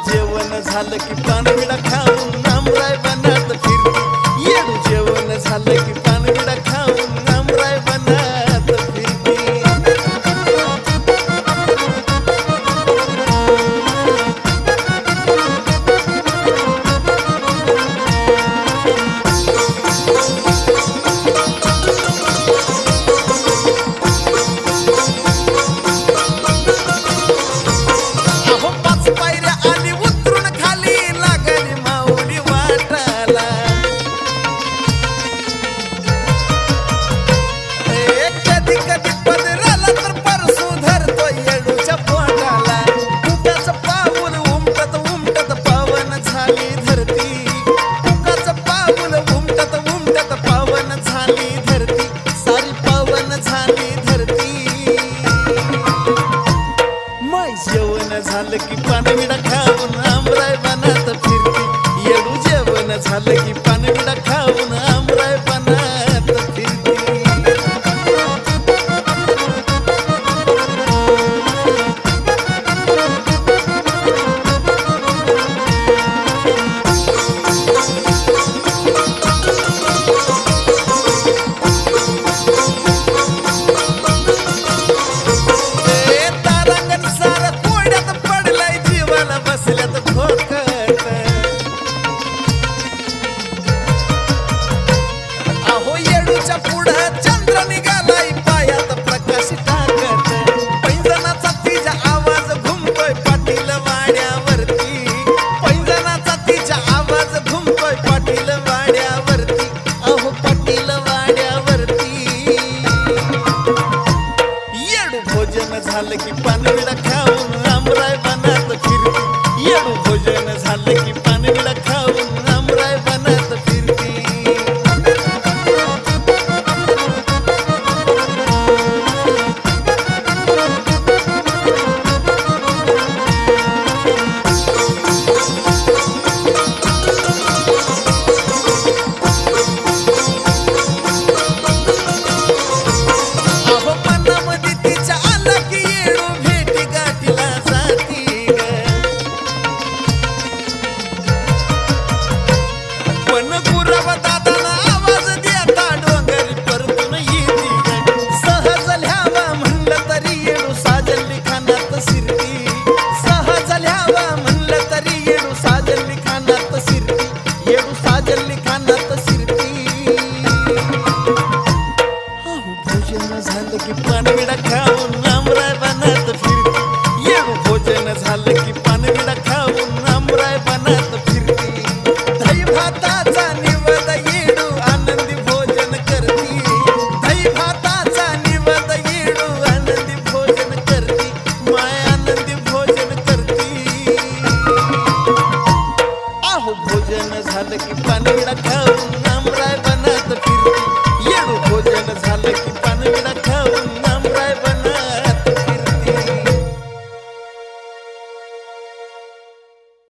जेवण झालं की पानविडा खाऊन आमराय बनात फिरती येडू जेवण झालं की पानविडा खाऊन आमराय बनात फिरती जेवण झालं की पानविडा खाऊन आमराय बनात फिरती येडू जेवण झालं की पानविडा खाऊन आमराय बनात फिरती भोजन झालं की पानविडा खाऊन आमराय बनात फिरती येडू भोजन झालं की पानविडा खाऊन आमराय बनात फिरती भोजन झालं की पानविडा खाऊन आमराय